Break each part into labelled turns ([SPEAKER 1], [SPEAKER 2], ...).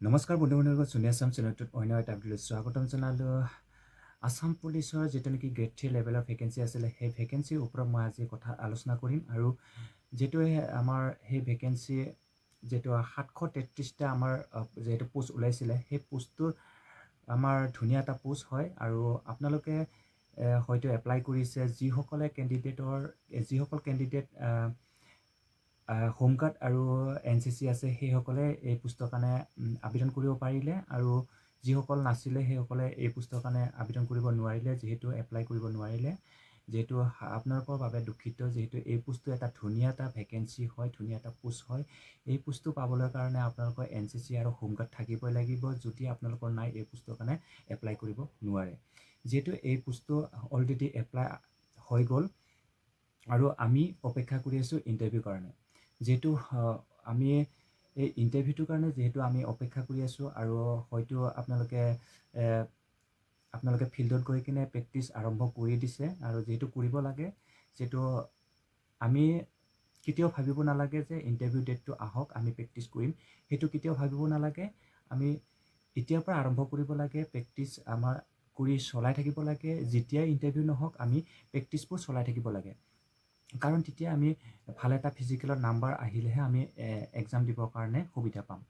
[SPEAKER 1] নমস্কাৰ বন্ধু-বান্ধৱীসকল, চুনি আছাম চেনেলটোত অন্য এটা ভিডিঅ'লৈ স্বাগতম জনালোঁ। আছাম পুলিচৰ যিটো নেকি গ্ৰেড 3 লেভেলৰ ভেকেঞ্চি আছিলে, সেই ভেকেঞ্চিৰ ওপৰত মই আজি কথা আলোচনা কৰিম। আৰু যিটো আমাৰ সেই ভেকেঞ্চি যিটো 733টা আমাৰ যিহেতু পোষ্ট ওলাইছিলে, সেই পোষ্টটোৰ আমাৰ ধুনীয়া এটা পোষ্ট হয়। আৰু আপোনালোকে হয়তো এপ্লাই কৰিছে, যিসকল কেণ্ডিডেট হোমগাৰ্ড আৰু NCC আছে, সেইসকলে এই পোষ্টৰ কাৰণে আবেদন কৰিব পাৰিলে। আৰু যিসকল নাছিলে সেইসকলে এই পোষ্টৰ কাৰণে আবেদন কৰিব নোৱাৰিলে, যিহেতু এপ্লাই কৰিব নোৱাৰিলে। যিহেতু আপোনালোকৰ বাবে দুখিত, যিহেতু এই পোষ্টটো এটা ধুনীয়া এটা ভেকেঞ্চি হয়, ধুনীয়া এটা পোষ্ট হয়। এই পোষ্টটো পাবলৈ কাৰণে আপোনালোকৰ NCC আৰু হোমগাৰ্ড থাকিবই লাগিব। যদি আপোনালোকৰ নাই, এই পোষ্টৰ কাৰণে এপ্লাই কৰিব নোৱাৰে। যিহেতু এই পোষ্টটো অলৰেডি এপ্লাই হৈ গ'ল আৰু আমি অপেক্ষা কৰি আছোঁ ইণ্টাৰভিউৰ কাৰণে। যিহেতু আমি এই ইণ্টাৰভিউটোৰ কাৰণে আমি অপেক্ষা কৰি আছোঁ, আৰু হয়তো আপোনালোকে ফিল্ডত গৈ কিনে প্ৰেক্টিচ আৰম্ভ কৰি দিছে। আৰু যিহেতু কৰিব লাগে, যিহেতু আমি কেতিয়াও ভাবিব নালাগে যে ইণ্টাৰভিউ ডেটটো আহক আমি প্ৰেক্টিচ কৰিম, সেইটো কেতিয়াও ভাবিব নালাগে। আমি এতিয়াৰ পৰা আৰম্ভ কৰিব লাগে, প্ৰেক্টিচ আমাৰ কৰি চলাই থাকিব লাগে। যেতিয়াই ইণ্টাৰভিউ নহওক, আমি প্ৰেক্টিচবোৰ চলাই থাকিব লাগে। কাৰণ তেতিয়া আমি ভাল এটা ফিজিকেলৰ নাম্বাৰ আহিলেহে আমি এক্সাম দিবৰ কাৰণে সুবিধা পাম।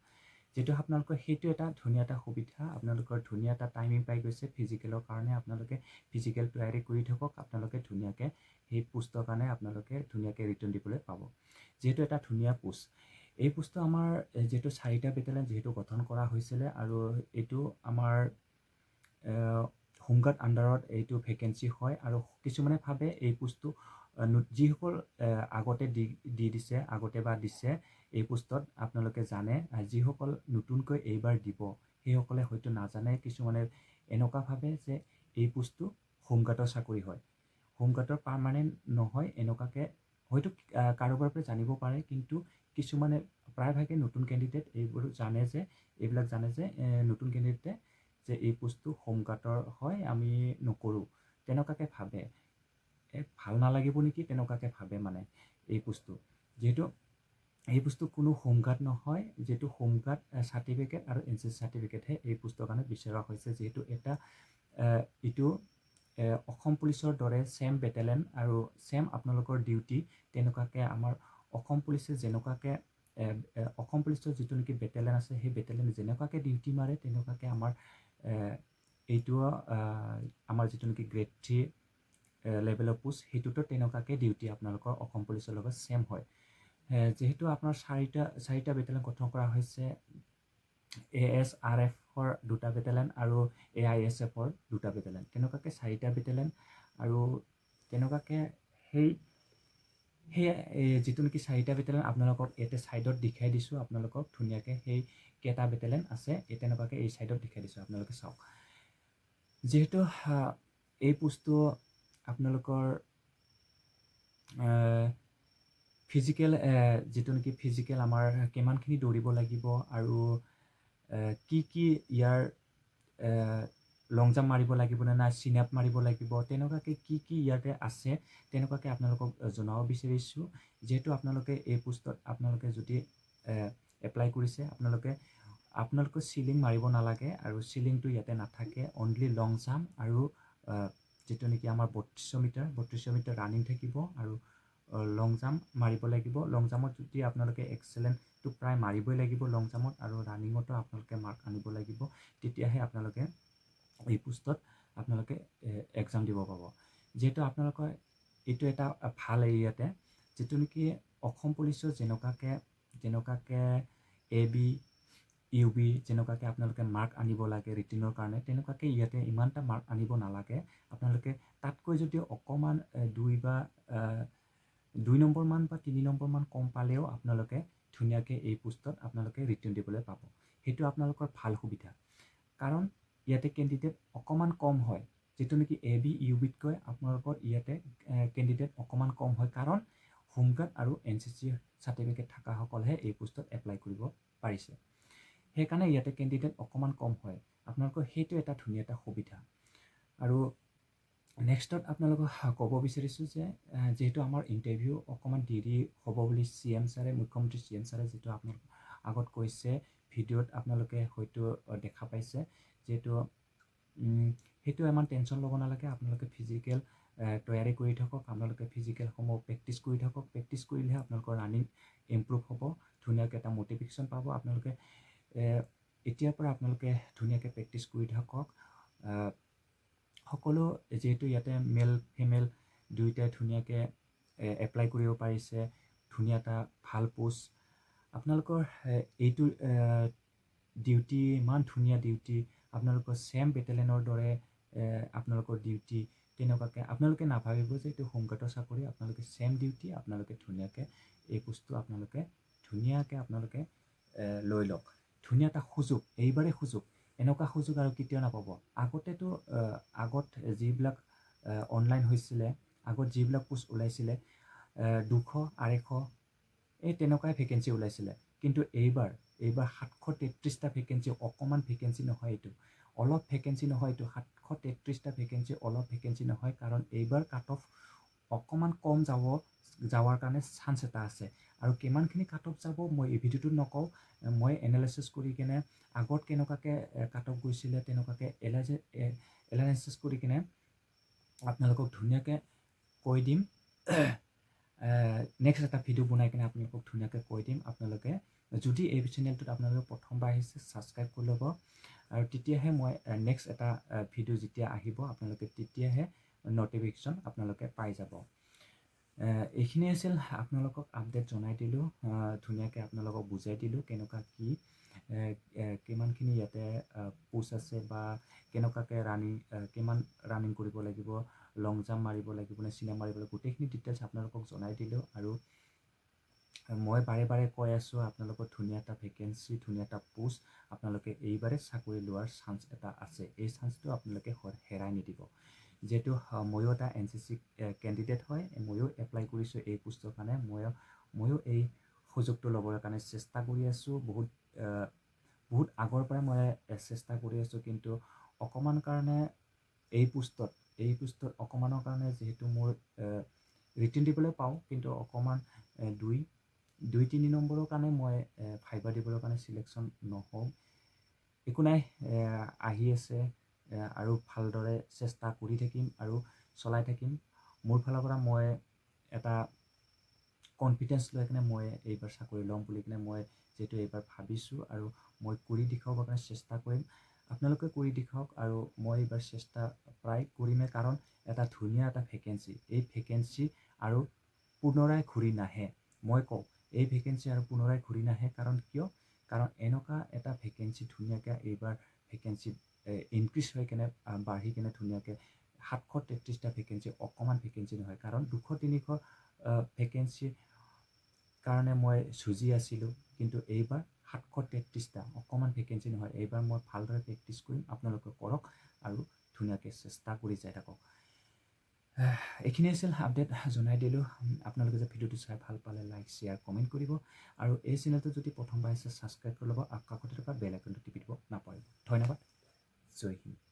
[SPEAKER 1] যিহেতু আপোনালোকৰ সেইটো এটা ধুনীয়া এটা সুবিধা, আপোনালোকৰ ধুনীয়া এটা টাইমিং পাই গৈছে ফিজিকেলৰ কাৰণে। আপোনালোকে ফিজিকেল তৈয়াৰী কৰি থাকক, আপোনালোকে ধুনীয়াকৈ সেই পোষ্টৰ কাৰণে আপোনালোকে ধুনীয়াকৈ ৰিটাৰ্ণ দিবলৈ পাব। যিহেতু এটা ধুনীয়া পোষ্ট, এই পোষ্টটো আমাৰ যিহেতু 4টা বেটেলিয়ন যিহেতু গঠন কৰা হৈছিলে, আৰু এইটো আমাৰ হোমগাৰ্ড আণ্ডাৰত এইটো ভেকেঞ্চি হয়। আৰু কিছুমানে ভাবে এই পোষ্টটো যিসকল আগতে দিছে এই পোষ্টত, আপোনালোকে জানে। যিসকল নতুনকৈ এইবাৰ দিব, সেইসকলে হয়তো নাজানে। কিছুমানে এনেকুৱা ভাবে যে এই পোষ্টটো হোমগাৰ্ডৰ চাকৰি হয়, হোমগাৰ্ডৰ পাৰ্মানেণ্ট নহয়, এনেকুৱাকৈ হয়তো কাৰোবাৰ পৰা জানিব পাৰে। কিন্তু কিছুমানে প্ৰায়ভাগে নতুন কেণ্ডিডেট এইবিলাক জানে যে নতুন কেণ্ডিডেটে যে এই পোষ্টটো হোমগাৰ্ডৰ হয়, আমি নকৰোঁ, তেনেকুৱাকৈ ভাবে। ভাল নালাগিব নেকি, তেনেকুৱাকৈ ভাবে মানে এই পোষ্টটো। যিহেতু এই পোষ্টটো কোনো হোমগাৰ্ড নহয়, যিহেতু হোমগাৰ্ড চাৰ্টিফিকেট আৰু NCC চাৰ্টিফিকেটহে এই পোষ্টৰ কাৰণে বিচৰা হৈছে। যিহেতু এইটো অসম পুলিচৰ দৰে ছেম বেটেলিয়ন আৰু ছেম আপোনালোকৰ ডিউটি, তেনেকুৱাকৈ আমাৰ অসম পুলিচে যেনেকুৱাকৈ অসম পুলিচৰ যিটো নেকি বেটেলিয়ন আছে, সেই বেটেলিয়নে যেনেকুৱাকৈ ডিউটি মাৰে, তেনেকুৱাকৈ এইটো আমাৰ যিটো নেকি গ্ৰেড 3 লেভেলৰ পোষ্ট, সেইটোতো তেনেকুৱাকৈ ডিউটি আপোনালোকৰ অসম পুলিচৰ লগত ছেম হয়। যিহেতু আপোনাৰ চাৰিটা বেটেলিয়ন গঠন কৰা হৈছে, ASRFৰ 2টা বেটেলিয়ন আৰু AISFৰ 2টা বেটেলিয়ন, তেনেকুৱাকৈ 4টা বেটেলিয়ন। আৰু তেনেকুৱাকৈ সেই যিটো নেকি 4টা বেটেলিয়ন আপোনালোকক ইয়াতে ছাইডত দেখাই দিছোঁ, আপোনালোকক ধুনীয়াকৈ সেই কেইটা বেটেলিয়ন আছে, তেনেকুৱাকৈ এই ছাইডত দেখাই দিছোঁ, আপোনালোকে চাওক। যিহেতু এই পোষ্টটো আপোনালোকৰ ফিজিকেল যিটো নেকি ফিজিকেল আমাৰ কিমানখিনি দৌৰিব লাগিব, আৰু কি ইয়াৰ লং জাম্প মাৰিব লাগিব নে নাই, চিন আপ মাৰিব লাগিব, তেনেকুৱাকৈ কি ইয়াতে আছে, তেনেকুৱাকৈ আপোনালোকক জনাব বিচাৰিছোঁ। যিহেতু আপোনালোকে এই পোষ্টত আপোনালোকে যদি এপ্লাই কৰিছে, আপোনালোকে চিলিং মাৰিব নালাগে, আৰু চিলিংটো ইয়াতে নাথাকে। অনলি লং জাম্প আৰু যিটো নেকি আমাৰ 3200 মিটাৰ ৰানিং থাকিব, আৰু লং জাম্প মাৰিব লাগিব। লং জাম্পত যদি আপোনালোকে এক্সেলেণ্টটো প্ৰায় মাৰিবই লাগিব লং জাম্পত, আৰু ৰানিঙতো আপোনালোকে মাৰ্ক আনিব লাগিব, তেতিয়াহে আপোনালোকে এই পোষ্টত আপোনালোকে এক্সাম দিব পাব। যিহেতু আপোনালোকৰ এইটো এটা ভাল এৰিয়াতে, যিটো নেকি অসম পুলিচৰ যেনেকুৱাকৈ AB UB যেনেকুৱাকৈ আপোনালোকে মাৰ্ক আনিব লাগে ৰিটিনৰ কাৰণে, তেনেকুৱাকৈ ইয়াতে ইমান এটা মাৰ্ক আনিব নালাগে। আপোনালোকে তাতকৈ যদি অকণমান 2 নম্বৰমান বা 3 নম্বৰমান কম পালেও আপোনালোকে ধুনীয়াকৈ এই পোষ্টত আপোনালোকে ৰিটাৰ্ণ দিবলৈ পাব। সেইটো আপোনালোকৰ ভাল সুবিধা, কাৰণ ইয়াতে কেণ্ডিডেট অকণমান কম হয়। যিটো নেকি AB UBতকৈ আপোনালোকৰ ইয়াতে কেণ্ডিডেট অকণমান কম হয়, কাৰণ হোমগাৰ্ড আৰু NCC চাৰ্টিফিকেট থকাসকলেহে এই পোষ্টত এপ্লাই কৰিব পাৰিছে। সেইকাৰণে ইয়াতে কেণ্ডিডেট অকণমান কম হয়, আপোনালোকৰ সেইটো এটা ধুনীয়া এটা সুবিধা। আৰু নেক্সটত আপোনালোকক ক'ব বিচাৰিছোঁ যে যিহেতু আমাৰ ইণ্টাৰভিউ অকণমান দেৰি হ'ব বুলি CM ছাৰে, মুখ্যমন্ত্ৰী CM ছাৰে যিটো আপোনালোকক আগত কৈছে, ভিডিঅ'ত আপোনালোকে হয়তো দেখা পাইছে যিহেতু সেইটো ইমান টেনশ্যন ল'ব নালাগে আপোনালোকে ফিজিকেল তৈয়াৰী কৰি থাকক আপোনালোকে ফিজিকেলসমূহ প্ৰেক্টিছ কৰি থাকক প্ৰেক্টিছ কৰিলেহে আপোনালোকৰ ৰানিং ইম্প্ৰুভ হ'ব ধুনীয়াকৈ এটা মটিভেশ্যন পাব আপোনালোকে এতিয়াৰ পৰা আপোনালোকে ধুনীয়াকৈ প্ৰেক্টিছ কৰি থাকক সকলো যিহেতু ইয়াতে মেল ফিমেল দুয়োটাই ধুনীয়াকৈ এপ্লাই কৰিব পাৰিছে ধুনীয়া এটা ভাল পোষ্ট আপোনালোকৰ এইটো ডিউটি ইমান ধুনীয়া ডিউটি আপোনালোকৰ ছেম বেটেলিয়নৰ দৰে আপোনালোকৰ ডিউটি তেনেকুৱাকৈ আপোনালোকে নাভাবিব যে এইটো হোমগাৰ্ডৰ চাকৰি আপোনালোকে ছেম ডিউটি আপোনালোকে ধুনীয়াকৈ এই পোষ্টটো আপোনালোকে ধুনীয়াকৈ আপোনালোকে লৈ লওক ধুনীয়া এটা সুযোগ এইবাৰেই সুযোগ এনেকুৱা সুযোগ আৰু কেতিয়াও নাপাব আগতেতো আগত যিবিলাক অনলাইন হৈছিলে আগত যিবিলাক পোষ্ট ওলাইছিলে 200 250 এই তেনেকুৱাই ভেকেঞ্চি ওলাইছিলে কিন্তু এইবাৰ 733টা ভেকেঞ্চি অকণমান ভেকেঞ্চি নহয় এইটো অলপ ভেকেঞ্চি নহয় এইটো 733টা ভেকেঞ্চি অলপ ভেকেঞ্চি নহয় কাৰণ এইবাৰ কাট অফ অকণমান কম যাৱাৰ কাৰণে চান্স এটা আছে আৰু কিমানখিনি কাট অফ যাব মই এই ভিডিঅ'টোত নকওঁ মই এনালাইচিছ কৰি কিনে আগত কেনেকুৱাকৈ কাট অফ গৈছিলে তেনেকুৱাকৈ এনালাইচিছ কৰি কিনে আপোনালোকক ধুনীয়াকৈ কৈ দিম নেক্সট এটা ভিডিঅ' বনাই কিনে আপোনালোকক ধুনীয়াকৈ কৈ দিম আপোনালোকে যদি এই চেনেলটোত আপোনালোকে প্ৰথমবাৰ আহিছে ছাবস্ক্ৰাইব কৰি ল'ব আৰু তেতিয়াহে মই নেক্সট এটা ভিডিঅ' যেতিয়া আহিব আপোনালোকে তেতিয়াহে নটিফিকেশ্যন আপোনালোকে পাই যাব এইখিনি আছিল আপোনালোকক আপডেট জনাই দিলোঁ ধুনীয়াকৈ আপোনালোকক বুজাই দিলোঁ কেনেকুৱা কি কিমানখিনি ইয়াতে পোষ্ট আছে বা কেনেকুৱাকৈ কিমান ৰানিং কৰিব লাগিব লং জাম্প মাৰিব লাগিব নে চিনেমা মাৰিব লাগিব গোটেইখিনি ডিটেইলছ আপোনালোকক জনাই দিলোঁ আৰু মই বাৰে বাৰে কৈ আছোঁ আপোনালোকৰ ধুনীয়া এটা ভেকেঞ্চি ধুনীয়া এটা পোষ্ট আপোনালোকে এইবাৰে চাকৰি লোৱাৰ চান্স এটা আছে এই চান্সটো আপোনালোকে হেৰাই নিদিব যিহেতু ময়ো এটা NCC কেণ্ডিডেট হয় ময়ো এপ্লাই কৰিছোঁ এই পোষ্টৰ কাৰণে ময়ো এই সুযোগটো ল'বৰ কাৰণে চেষ্টা কৰি আছোঁ বহুত আগৰ পৰাই মই চেষ্টা কৰি আছোঁ কিন্তু অকণমান কাৰণে এই পোষ্টত অকণমানৰ কাৰণে যিহেতু মোৰ ৰিটেন দিবলৈ পাওঁ কিন্তু অকণমান 2-3 নম্বৰৰ কাৰণে মই ভাইবা দিবৰ কাৰণে চিলেকশ্যন নহওঁ একো নাই আহি আছে আৰু ভালদৰে চেষ্টা কৰি থাকিম আৰু চলাই থাকিম মোৰ ফালৰ পৰা মই এটা কনফিডেঞ্চ লৈ কিনে মই এইবাৰ চাকৰি ল'ম বুলি কিনে মই যিহেতু এইবাৰ ভাবিছোঁ আৰু মই কৰি দেখুৱাবৰ কাৰণে চেষ্টা কৰিম আপোনালোকে কৰি দেখুৱাওক আৰু মই এইবাৰ চেষ্টা প্ৰায় কৰিমেই কাৰণ এটা ধুনীয়া এটা ভেকেঞ্চি এই ভেকেঞ্চি আৰু পুনৰাই ঘূৰি নাহে মই কওঁ এই ভেকেঞ্চি আৰু পুনৰাই ঘূৰি নাহে কাৰণ কিয় কাৰণ এনেকুৱা এটা ভেকেঞ্চি ধুনীয়াকৈ এইবাৰ ভেকেঞ্চি ইনক্ৰিজ হৈ কিনে বাঢ়ি কিনে ধুনীয়াকৈ 733টা ভেকেঞ্চি অকণমান ভেকেঞ্চি নহয় কাৰণ 200-300 ভেকেঞ্চিৰ কাৰণে মই যুঁজি আছিলোঁ কিন্তু এইবাৰ 733টা অকণমান ভেকেঞ্চি নহয় এইবাৰ মই ভালদৰে প্ৰেক্টিছ কৰিম আপোনালোকে কৰক আৰু ধুনীয়াকৈ চেষ্টা কৰি যাই থাকক এইখিনি আছিল আপডেট জনাই দিলোঁ আপোনালোকে যে ভিডিঅ'টো চাই ভাল পালে লাইক শ্বেয়াৰ কমেণ্ট কৰিব আৰু এই চেনেলটো যদি প্ৰথমবাৰ আছে ছাবস্ক্ৰাইব কৰি ল'ব আৰু কাষতে থকা বেল আইকনটো টিপি দিব নাপাহৰিব ধন্যবাদ জয় হিন্দ